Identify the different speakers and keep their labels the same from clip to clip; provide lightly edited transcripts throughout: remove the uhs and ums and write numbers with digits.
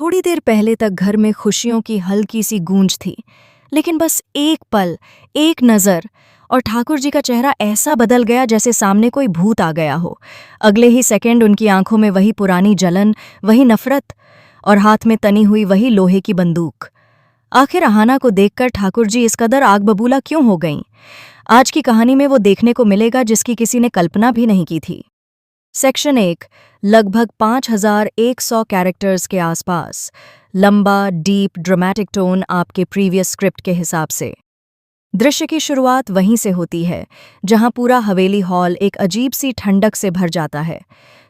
Speaker 1: थोड़ी देर पहले तक घर में खुशियों की हल्की सी गूंज थी, लेकिन बस एक पल, एक नज़र और ठाकुर जी का चेहरा ऐसा बदल गया जैसे सामने कोई भूत आ गया हो। अगले ही सेकंड उनकी आंखों में वही पुरानी जलन, वही नफरत और हाथ में तनी हुई वही लोहे की बंदूक। आखिर अहाना को देखकर ठाकुर जी इस कदर आग बबूला क्यों हो गईं? आज की कहानी में वो देखने को मिलेगा जिसकी किसी ने कल्पना भी नहीं की थी। सेक्शन 1 लगभग 5100 कैरेक्टर्स के आसपास, लंबा, डीप, ड्रामेटिक टोन आपके प्रीवियस स्क्रिप्ट के हिसाब से। दृश्य की शुरुआत वहीं से होती है जहां पूरा हवेली हॉल एक अजीब सी ठंडक से भर जाता है।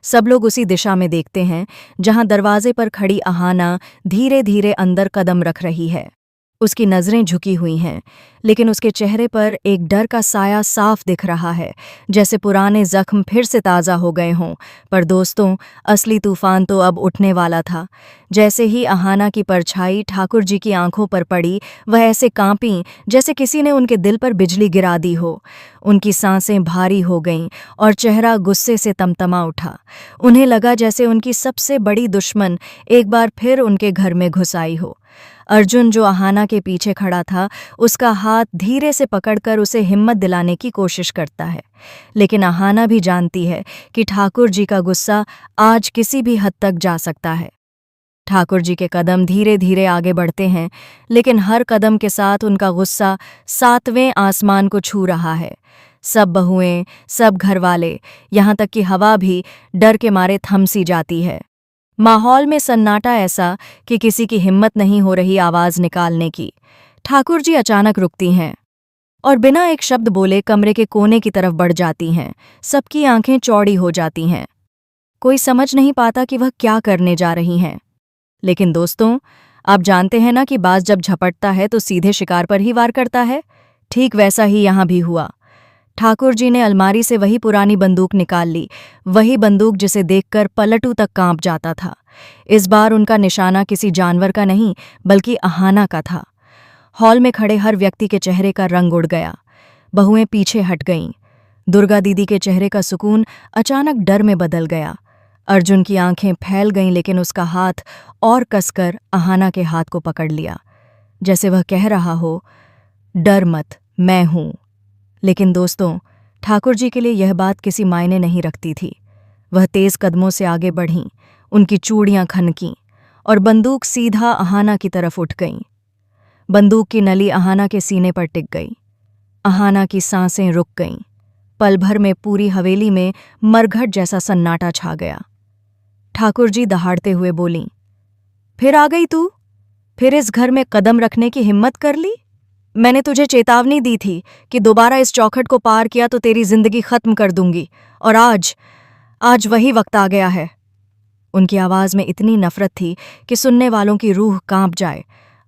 Speaker 1: सब लोग उसी दिशा में देखते हैं जहां दरवाजे पर खड़ी अहाना धीरे धीरे अंदर कदम रख रही है। उसकी नज़रें झुकी हुई हैं, लेकिन उसके चेहरे पर एक डर का साया साफ दिख रहा है, जैसे पुराने जख्म फिर से ताज़ा हो गए हों। पर दोस्तों, असली तूफान तो अब उठने वाला था। जैसे ही अहाना की परछाई ठाकुर जी की आंखों पर पड़ी, वह ऐसे कांपीं जैसे किसी ने उनके दिल पर बिजली गिरा दी हो। उनकी सांसें भारी हो गईं और चेहरा गुस्से से तमतमा उठा। उन्हें लगा जैसे उनकी सबसे बड़ी दुश्मन एक बार फिर उनके घर में घुस आई हो। अर्जुन, जो अहाना के पीछे खड़ा था, उसका हाथ धीरे से पकड़कर उसे हिम्मत दिलाने की कोशिश करता है। लेकिन अहाना भी जानती है कि ठाकुर जी का गुस्सा आज किसी भी हद तक जा सकता है। ठाकुर जी के कदम धीरे धीरे आगे बढ़ते हैं, लेकिन हर कदम के साथ उनका गुस्सा 7वें आसमान को छू रहा है। सब बहुएं, सब घरवाले, यहाँ तक कि हवा भी डर के मारे थम सी जाती है। माहौल में सन्नाटा ऐसा कि किसी की हिम्मत नहीं हो रही आवाज निकालने की। ठाकुर जी अचानक रुकती हैं और बिना एक शब्द बोले कमरे के कोने की तरफ बढ़ जाती हैं। सबकी आंखें चौड़ी हो जाती हैं। कोई समझ नहीं पाता कि वह क्या करने जा रही हैं। लेकिन दोस्तों, आप जानते हैं ना कि बाज जब झपटता है तो सीधे शिकार पर ही वार करता है। ठीक वैसा ही यहां भी हुआ। ठाकुर जी ने अलमारी से वही पुरानी बंदूक निकाल ली, वही बंदूक जिसे देखकर पलटू तक कांप जाता था। इस बार उनका निशाना किसी जानवर का नहीं, बल्कि अहाना का था। हॉल में खड़े हर व्यक्ति के चेहरे का रंग उड़ गया। बहुएं पीछे हट गईं। दुर्गा दीदी के चेहरे का सुकून अचानक डर में बदल गया। अर्जुन की आंखें फैल गईं, लेकिन उसका हाथ और कसकर अहाना के हाथ को पकड़ लिया, जैसे वह कह रहा हो, डर मत, मैं हूं। लेकिन दोस्तों, ठाकुर जी के लिए यह बात किसी मायने नहीं रखती थी। वह तेज कदमों से आगे बढ़ीं, उनकी चूड़ियां खनकीं और बंदूक सीधा अहाना की तरफ उठ गईं। बंदूक की नली अहाना के सीने पर टिक गई। अहाना की सांसें रुक गईं। पल भर में पूरी हवेली में मरघट जैसा सन्नाटा छा गया। ठाकुर जी दहाड़ते हुए बोलीं, फिर आ गई तू? फिर इस घर में कदम रखने की हिम्मत कर ली? मैंने तुझे चेतावनी दी थी कि दोबारा इस चौखट को पार किया तो तेरी जिंदगी खत्म कर दूंगी, और आज वही वक्त आ गया है। उनकी आवाज में इतनी नफरत थी कि सुनने वालों की रूह कांप जाए।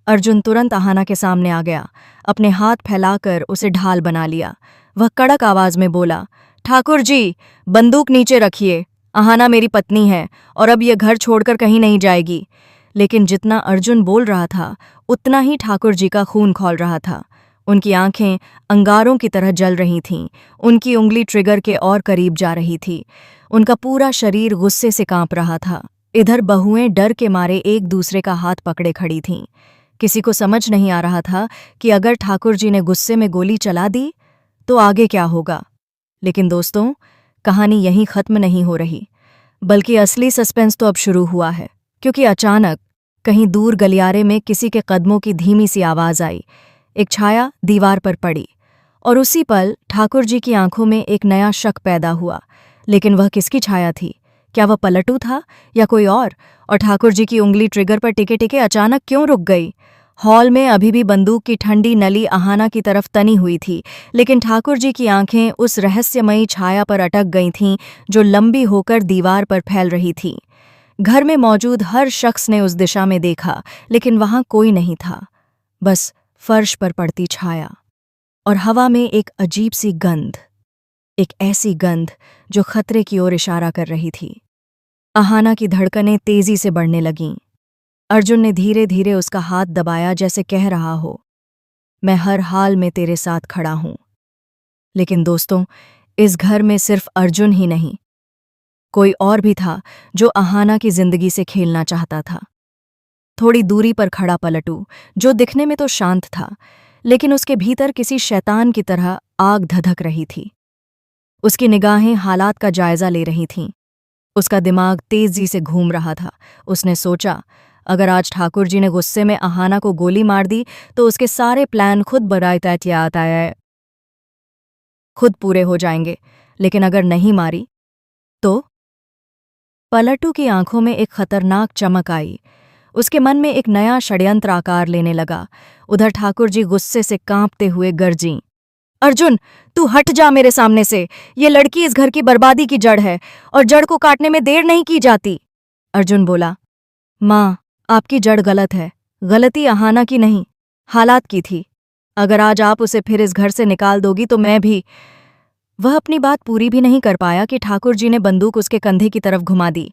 Speaker 1: अर्जुन तुरंत अहाना के सामने आ गया, अपने हाथ फैलाकर उसे ढाल बना लिया। वह कड़क आवाज में बोला, ठाकुर जी, बंदूक नीचे रखिए। अहाना मेरी पत्नी है और अब यह घर छोड़कर कहीं नहीं जाएगी। लेकिन जितना अर्जुन बोल रहा था, उतना ही ठाकुर जी का खून खौल रहा था। उनकी आंखें अंगारों की तरह जल रही थीं। उनकी उंगली ट्रिगर के और करीब जा रही थी। उनका पूरा शरीर गुस्से से कांप रहा था। इधर बहुएं डर के मारे एक दूसरे का हाथ पकड़े खड़ी थीं। किसी को समझ नहीं आ रहा था कि अगर ठाकुर जी ने गुस्से में गोली चला दी तो आगे क्या होगा। लेकिन दोस्तों, कहानी यहीं खत्म नहीं हो रही, बल्कि असली सस्पेंस तो अब शुरू हुआ है। क्योंकि अचानक कहीं दूर गलियारे में किसी के कदमों की धीमी सी आवाज आई। एक छाया दीवार पर पड़ी और उसी पल ठाकुर जी की आंखों में एक नया शक पैदा हुआ। लेकिन वह किसकी छाया थी? क्या वह पलटू था या कोई और ठाकुर जी की उंगली ट्रिगर पर टिके टिके अचानक क्यों रुक गई? हॉल में अभी भी बंदूक की ठंडी नली अहाना की तरफ तनी हुई थी, लेकिन ठाकुर जी की आंखें उस रहस्यमयी छाया पर अटक गई थीं जो लंबी होकर दीवार पर फैल रही थी। घर में मौजूद हर शख्स ने उस दिशा में देखा, लेकिन वहां कोई नहीं था, बस फर्श पर पड़ती छाया और हवा में एक अजीब सी गंध, एक ऐसी गंध जो खतरे की ओर इशारा कर रही थी। अहाना की धड़कनें तेजी से बढ़ने लगीं। अर्जुन ने धीरे धीरे उसका हाथ दबाया, जैसे कह रहा हो, मैं हर हाल में तेरे साथ खड़ा हूं। लेकिन दोस्तों, इस घर में सिर्फ अर्जुन ही नहीं, कोई और भी था जो अहाना की जिंदगी से खेलना चाहता था। थोड़ी दूरी पर खड़ा पलटू, जो दिखने में तो शांत था, लेकिन उसके भीतर किसी शैतान की तरह आग धधक रही थी। उसकी निगाहें हालात का जायजा ले रही थीं। उसका दिमाग तेजी से घूम रहा था। उसने सोचा, अगर आज ठाकुर जी ने गुस्से में आहाना को गोली मार दी तो उसके सारे प्लान खुद पूरे हो जाएंगे। लेकिन अगर नहीं मारी तो? पलटू की आंखों में एक खतरनाक चमक आई। उसके मन में एक नया षड्यंत्र आकार लेने लगा। उधर ठाकुर जी गुस्से से कांपते हुए गरजीं, अर्जुन, तू हट जा मेरे सामने से। ये लड़की इस घर की बर्बादी की जड़ है और जड़ को काटने में देर नहीं की जाती। अर्जुन बोला, माँ, आपकी जड़ गलत है। गलती आहाना की नहीं, हालात की थी। अगर आज आप उसे फिर इस घर से निकाल दोगी तो मैं भी। वह अपनी बात पूरी भी नहीं कर पाया कि ठाकुर जी ने बंदूक उसके कंधे की तरफ घुमा दी।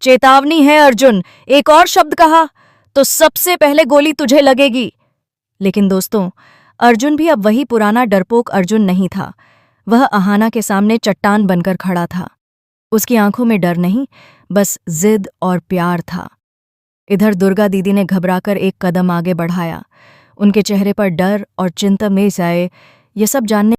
Speaker 1: चेतावनी है अर्जुन, एक और शब्द कहा तो सबसे पहले गोली तुझे लगेगी। लेकिन दोस्तों, अर्जुन भी अब वही पुराना डरपोक अर्जुन नहीं था। वह आहाना के सामने चट्टान बनकर खड़ा था। उसकी आंखों में डर नहीं, बस जिद और प्यार था। इधर दुर्गा दीदी ने घबराकर एक कदम आगे बढ़ाया। उनके चेहरे पर डर और चिंता में जाए ये सब जानने